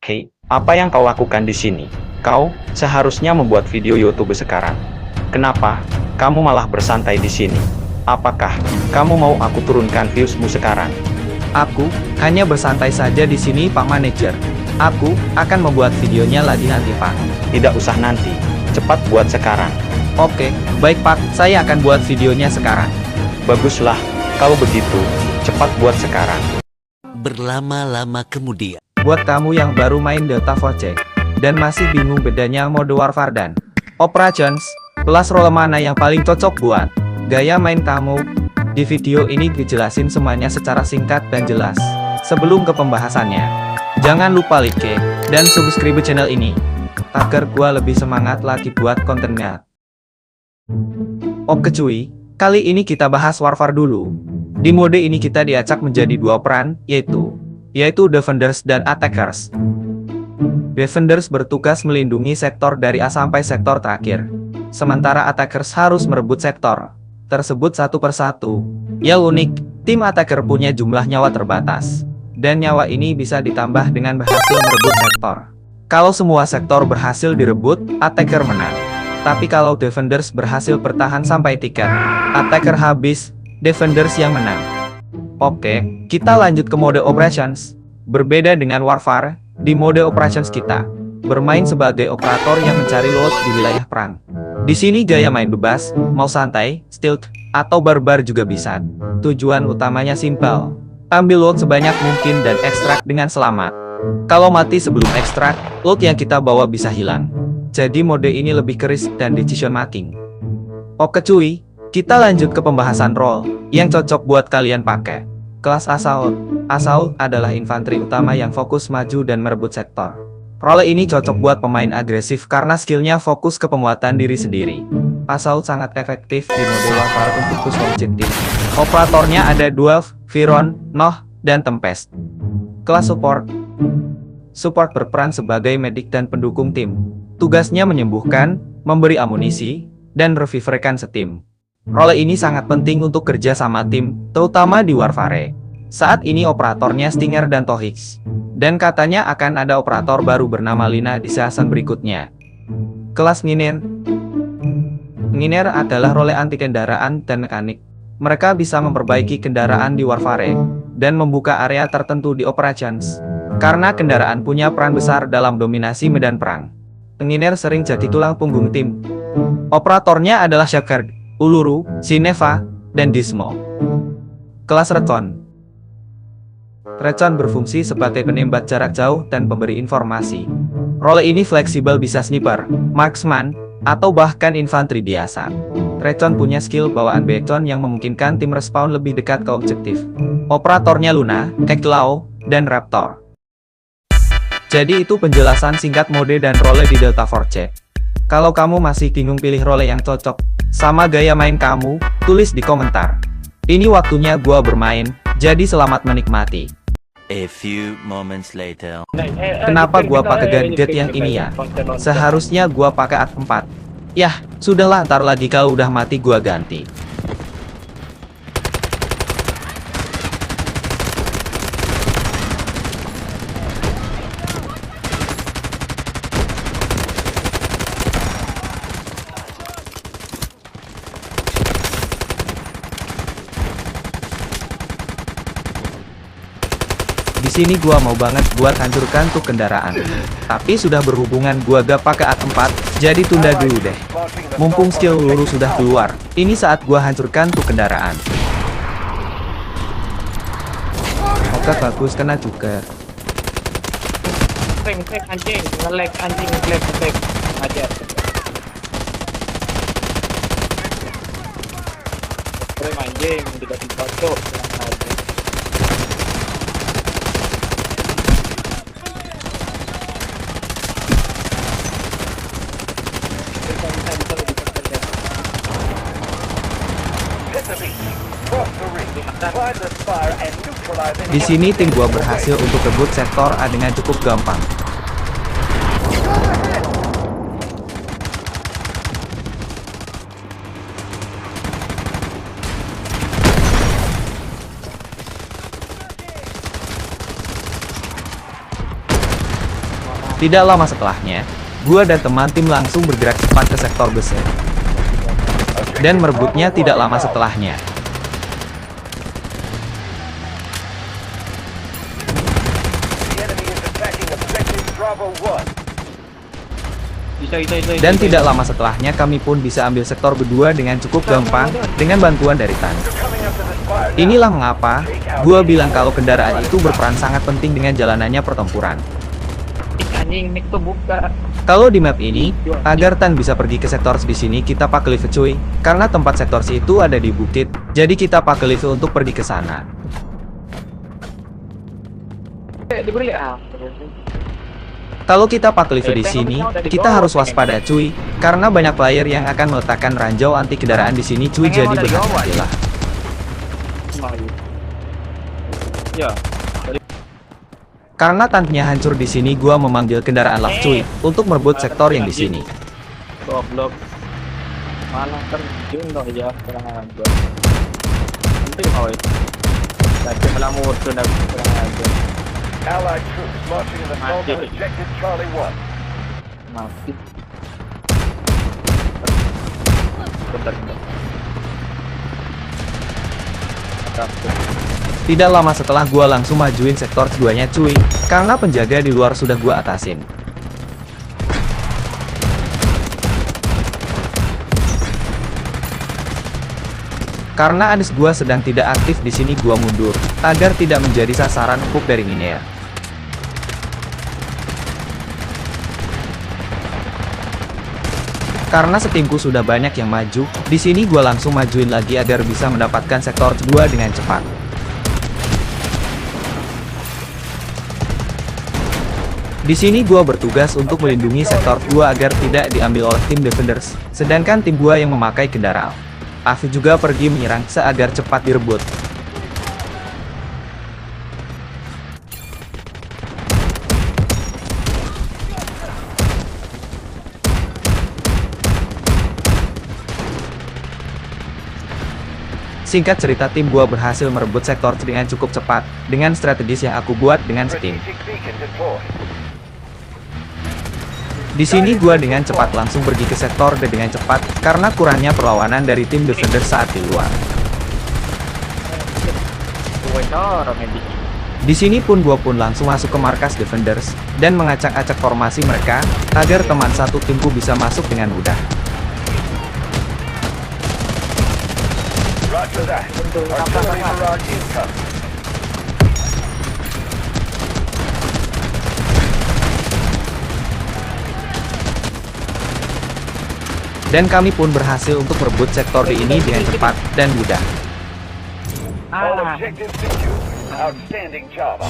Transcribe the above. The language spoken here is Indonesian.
Hei, apa yang kau lakukan di sini? Kau seharusnya membuat video YouTube sekarang. Kenapa kamu malah bersantai di sini? Apakah kamu mau aku turunkan viewsmu sekarang? Aku hanya bersantai saja di sini, Pak Manajer. Aku akan membuat videonya lagi nanti, Pak. Tidak usah nanti, cepat buat sekarang. Oke, baik Pak, saya akan buat videonya sekarang. Baguslah, kalau begitu, cepat buat sekarang. Berlama-lama kemudian. Buat kamu yang baru main Delta Force dan masih bingung bedanya mode Warfare dan Operations, kelas role mana yang paling cocok buat gaya main kamu? Di video ini dijelasin semuanya secara singkat dan jelas. Sebelum ke pembahasannya, jangan lupa like dan subscribe channel ini agar gua lebih semangat lagi buat kontennya. Oke cuy, kali ini kita bahas Warfare dulu. Di mode ini kita diacak menjadi dua peran, yaitu Defenders dan Attackers. Defenders bertugas melindungi sektor dari A sampai sektor terakhir, sementara Attackers harus merebut sektor tersebut satu persatu. Yang unik, tim Attacker punya jumlah nyawa terbatas, dan nyawa ini bisa ditambah dengan berhasil merebut sektor. Kalau semua sektor berhasil direbut, Attacker menang. Tapi kalau Defenders berhasil bertahan sampai tiket Attacker habis, Defenders yang menang. Oke, kita lanjut ke mode Operations. Berbeda dengan Warfare, di mode Operations kita bermain sebagai operator yang mencari loot di wilayah perang. Di sini gaya main bebas, mau santai, stealth, atau barbar juga bisa. Tujuan utamanya simpel, ambil loot sebanyak mungkin dan ekstrak dengan selamat. Kalau mati sebelum ekstrak, loot yang kita bawa bisa hilang. Jadi mode ini lebih keris dan decision making. Oke cuy, kita lanjut ke pembahasan role yang cocok buat kalian pakai. Kelas Assault. Assault adalah infanteri utama yang fokus maju dan merebut sektor. Role ini cocok buat pemain agresif karena skillnya fokus ke penguatan diri sendiri. Assault sangat efektif di mode Warfare untuk push objektif. Operatornya ada Dwarf, Viron, Noh, dan Tempest. Kelas Support. Support berperan sebagai medik dan pendukung tim. Tugasnya menyembuhkan, memberi amunisi, dan revive-rekan setim. Role ini sangat penting untuk kerja sama tim, terutama di Warfare. Saat ini operatornya Stinger dan Tohix. Dan katanya akan ada operator baru bernama Lina di season berikutnya. Kelas Nginir. Nginir adalah role anti kendaraan dan mekanik. Mereka bisa memperbaiki kendaraan di Warfare, dan membuka area tertentu di Operations. Karena kendaraan punya peran besar dalam dominasi medan perang. Nginir sering jadi tulang punggung tim. Operatornya adalah Shepard, Uluru, Sineva, dan Dismo. Kelas Recon. Recon berfungsi sebagai penembak jarak jauh dan pemberi informasi. Role ini fleksibel, bisa sniper, marksman, atau bahkan infanteri biasa. Recon punya skill bawaan beacon yang memungkinkan tim respawn lebih dekat ke objektif. Operatornya Luna, Eklao, dan Raptor. Jadi itu penjelasan singkat mode dan role di Delta Force. Kalau kamu masih bingung pilih role yang cocok sama gaya main kamu, tulis di komentar. Ini waktunya gua bermain, jadi selamat menikmati. A few moments later. Kenapa gua pakai gadget yang ini ya? Seharusnya gua pakai AT4. Yah, sudahlah, ntar lagi kalau udah mati gua ganti. Di sini gua mau banget buat hancurkan tuh kendaraan. Tapi sudah berhubungan gua gak pakai A4, jadi tunda dulu deh. Mumpung skill Uluru sudah keluar, ini saat gua hancurkan tuh kendaraan. Oke, bagus, kena juga. Nge-lag anjing, nge-lag, ajar. Keren anjing, tidak dipotong. Di sini tim gua berhasil untuk rebut sektor A dengan cukup gampang. Tidak lama setelahnya, gua dan teman tim langsung bergerak cepat ke sektor besar dan merebutnya tidak lama setelahnya. Bisa. Dan tidak lama setelahnya kami pun bisa ambil sektor kedua dengan cukup gampang dengan bantuan dari tank. Inilah mengapa gua bilang kalau kendaraan itu berperan sangat penting dengan jalanannya pertempuran. Anjing mic tuh buka. Kalau di map ini, agar tank bisa pergi ke sektor di sini kita pakai lift cuy, karena tempat sektor itu ada di bukit, jadi kita pakai lift untuk pergi ke sana. Dibeli ah. Kalau kita pakai lift di sini, kita harus waspada cuy, karena banyak player yang akan meletakkan ranjau anti kendaraan di sini cuy, jadi berhati-hatilah. Ya. Karena tanknya hancur di sini, gua memanggil kendaraan laf cuy untuk merebut sektor yang di sini. Goblok. Mana terjun dong ya serangan gua. Nanti mau ya. Tadi melamur tuh nak serangan gua. Allied troops marching in the north of objective Charlie 1. Mati. Bentar. Tidak lama setelah gua langsung majuin sektor keduanya cuy, karena penjaga di luar sudah gua atasin. Karena Anis gua sedang tidak aktif di sini, gua mundur agar tidak menjadi sasaran empuk dari Minea. Karena setimku sudah banyak yang maju, di sini gua langsung majuin lagi agar bisa mendapatkan sektor kedua dengan cepat. Di sini gua bertugas untuk melindungi sektor gua agar tidak diambil oleh tim defenders, sedangkan tim gua yang memakai kendaraan. Afif juga pergi menyerang seagar cepat direbut. Singkat cerita, tim gua berhasil merebut sektor dengan cukup cepat dengan strategis yang aku buat dengan Steam. Di sini gua dengan cepat langsung pergi ke sektor dan dengan cepat karena kurangnya perlawanan dari tim defender saat di luar. Di sini pun gua pun langsung masuk ke markas defenders dan mengacak-acak formasi mereka agar teman satu timku bisa masuk dengan mudah. Dan kami pun berhasil untuk merebut sektor D ini dengan cepat dan mudah. All objectives secured. Outstanding job.